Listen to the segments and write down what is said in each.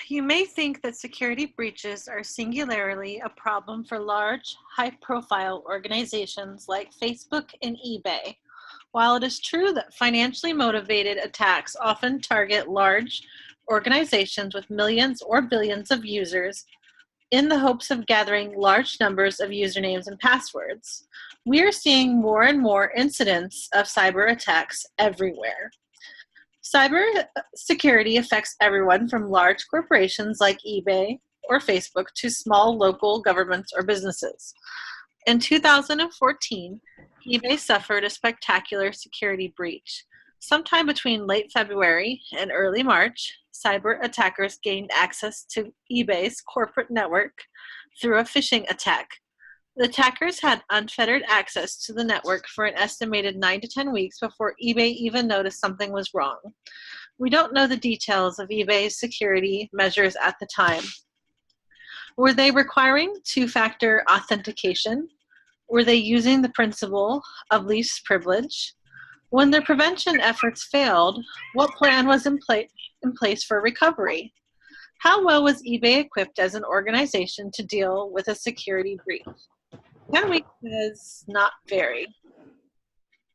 You may think that security breaches are singularly a problem for large, high-profile organizations like Facebook and eBay. While it is true that financially motivated attacks often target large organizations with millions or billions of users in the hopes of gathering large numbers of usernames and passwords, we are seeing more and more incidents of cyber attacks everywhere. Cyber security affects everyone from large corporations like eBay or Facebook to small local governments or businesses. In 2014, eBay suffered a spectacular security breach. Sometime between late February and early March, cyber attackers gained access to eBay's corporate network through a phishing attack. The attackers had unfettered access to the network for an estimated 9 to 10 weeks before eBay even noticed something was wrong. We don't know the details of eBay's security measures at the time. Were they requiring two-factor authentication? Were they using the principle of least privilege? When their prevention efforts failed, what plan was in place for recovery? How well was eBay equipped as an organization to deal with a security breach? 10 weeks says not very.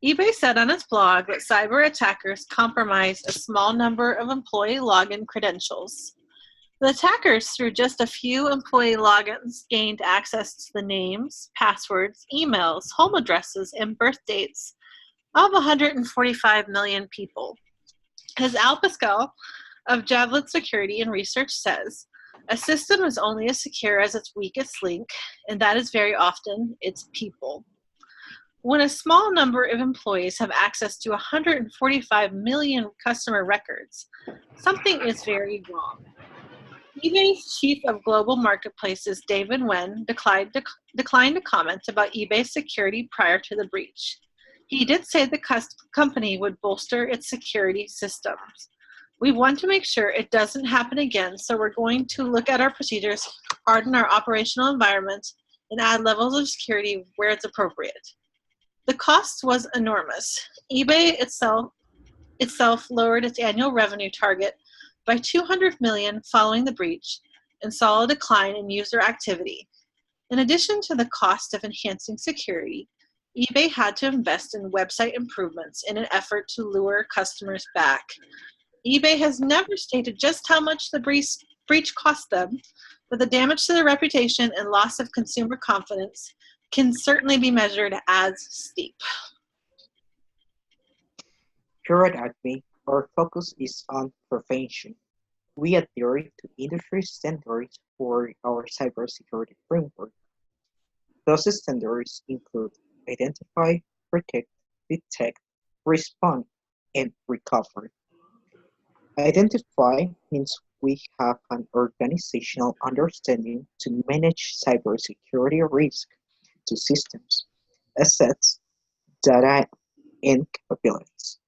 eBay said on its blog that cyber attackers compromised a small number of employee login credentials. The attackers, through just a few employee logins, gained access to the names, passwords, emails, home addresses, and birth dates of 145 million people. As Al Pascal of Javelin Security and Research says, a system is only as secure as its weakest link, and that is very often its people. When a small number of employees have access to 145 million customer records, something is very wrong. eBay's chief of global marketplaces, David Wen, declined to comment about eBay's security prior to the breach. He did say the company would bolster its security systems. We want to make sure it doesn't happen again, so we're going to look at our procedures, harden our operational environment, and add levels of security where it's appropriate. The cost was enormous. eBay itself lowered its annual revenue target by $200 million following the breach and saw a decline in user activity. In addition to the cost of enhancing security, eBay had to invest in website improvements in an effort to lure customers back. eBay has never stated just how much the breach cost them, but the damage to their reputation and loss of consumer confidence can certainly be measured as steep. Here at Acme, our focus is on prevention. We adhere to industry standards for our cybersecurity framework. Those standards include identify, protect, detect, respond, and recover. Identify means we have an organizational understanding to manage cybersecurity risk to systems, assets, data, and capabilities.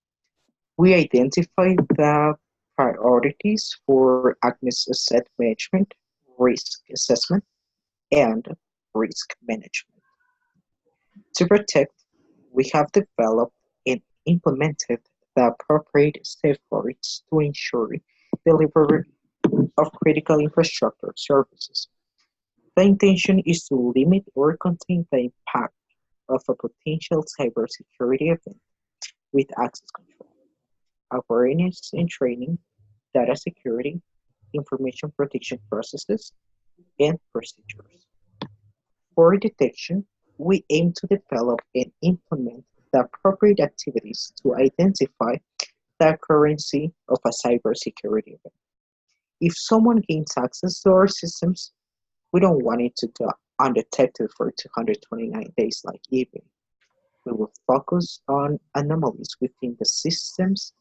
We identify the priorities for Acme's asset management, risk assessment, and risk management. To protect, we have developed and implemented the appropriate safeguards to ensure delivery of critical infrastructure services. The intention is to limit or contain the impact of a potential cybersecurity event with access control, awareness and training, data security, information protection processes, and procedures. For detection, we aim to develop and implement the appropriate activities to identify the occurrence of a cybersecurity event. If someone gains access to our systems, we don't want it to go undetected for 229 days like eBay. We will focus on anomalies within the systems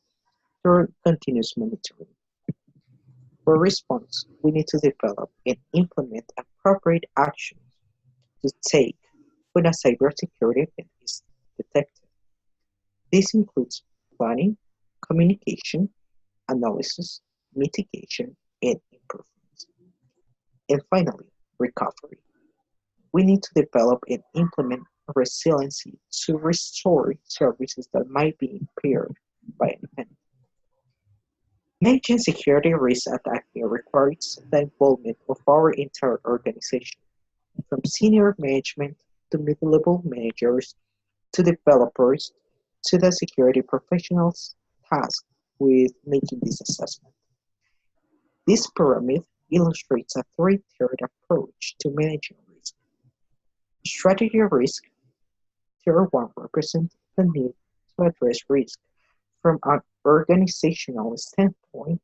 through continuous monitoring. For response, we need to develop and implement appropriate actions to take when a cybersecurity event is detected. This includes planning, communication, analysis, mitigation, and improvements. And finally, recovery. We need to develop and implement resiliency to restore services that might be impaired by an event. Managing security risks at Acme requires the involvement of our entire organization, from senior management to mid-level managers to developers to the security professionals tasked with making this assessment. This pyramid illustrates a three-tiered approach to managing risk. Strategy risk, Tier 1 represents the need to address risk from an organizational standpoint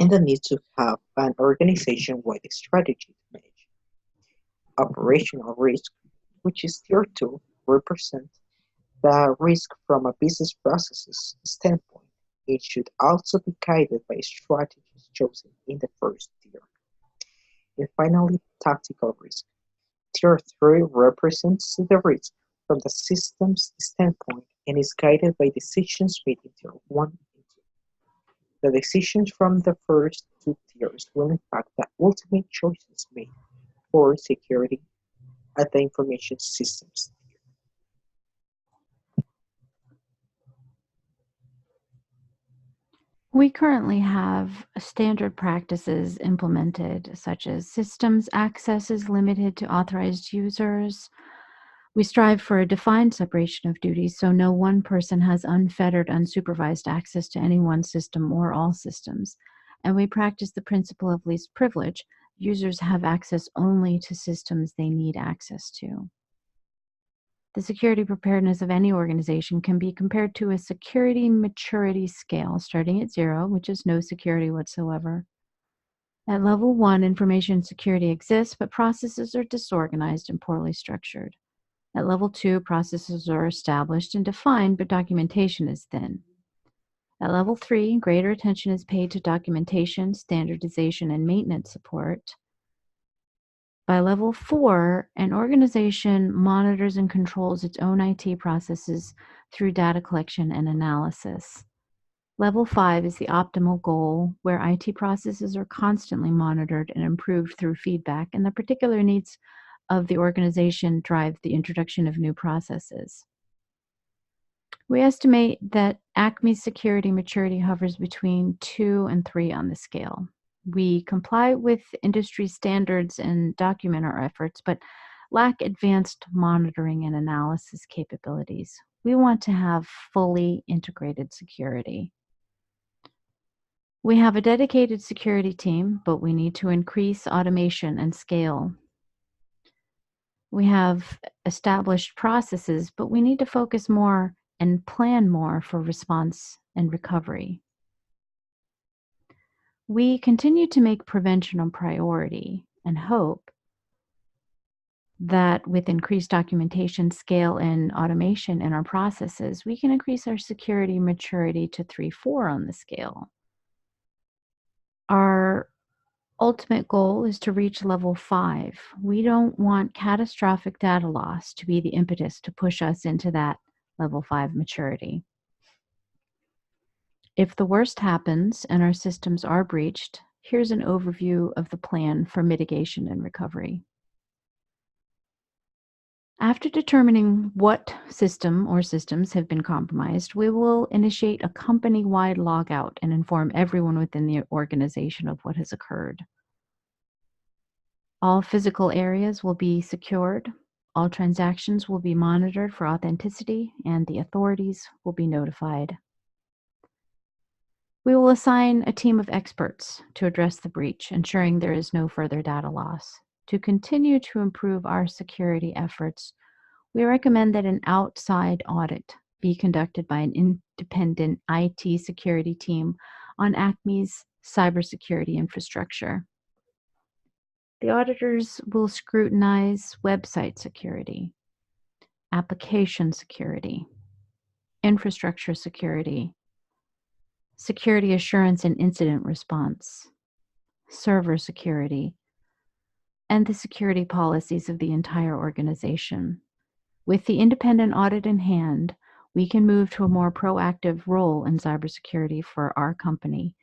and the need to have an organization-wide strategy to manage. Operational risk, which is Tier 2, represents the risk from a business processes standpoint. It should also be guided by strategies chosen in the first tier. And finally, tactical risk. Tier 3 represents the risk from the system's standpoint and is guided by decisions made in Tier 1 and 2. The decisions from the first two tiers will impact the ultimate choices made for security at the information systems. We currently have standard practices implemented, such as systems access is limited to authorized users. We strive for a defined separation of duties so no one person has unfettered, unsupervised access to any one system or all systems. And we practice the principle of least privilege. Users have access only to systems they need access to. The security preparedness of any organization can be compared to a security maturity scale, starting at 0, which is no security whatsoever. At level 1, information security exists, but processes are disorganized and poorly structured. At level 2, processes are established and defined, but documentation is thin. At level 3, greater attention is paid to documentation, standardization, and maintenance support. By level 4, an organization monitors and controls its own IT processes through data collection and analysis. Level 5 is the optimal goal, where IT processes are constantly monitored and improved through feedback, and the particular needs of the organization drive the introduction of new processes. We estimate that Acme's security maturity hovers between 2 and 3 on the scale. We comply with industry standards and document our efforts, but lack advanced monitoring and analysis capabilities. We want to have fully integrated security. We have a dedicated security team, but we need to increase automation and scale. We have established processes, but we need to focus more and plan more for response and recovery. We continue to make prevention a priority and hope that with increased documentation, scale, and automation in our processes, we can increase our security maturity to 3-4 on the scale. Our ultimate goal is to reach level 5. We don't want catastrophic data loss to be the impetus to push us into that level 5 maturity. If the worst happens and our systems are breached, here's an overview of the plan for mitigation and recovery. After determining what system or systems have been compromised, we will initiate a company-wide logout and inform everyone within the organization of what has occurred. All physical areas will be secured, all transactions will be monitored for authenticity, and the authorities will be notified. We will assign a team of experts to address the breach, ensuring there is no further data loss. To continue to improve our security efforts, we recommend that an outside audit be conducted by an independent IT security team on Acme's cybersecurity infrastructure. The auditors will scrutinize website security, application security, infrastructure security, security assurance and incident response, server security, and the security policies of the entire organization. With the independent audit in hand, we can move to a more proactive role in cybersecurity for our company,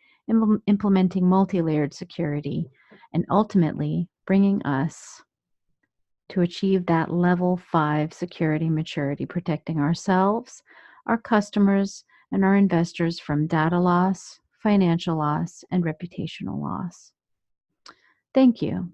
implementing multi-layered security, and ultimately bringing us to achieve that level 5 security maturity, protecting ourselves, our customers, and our investors from data loss, financial loss, and reputational loss. Thank you.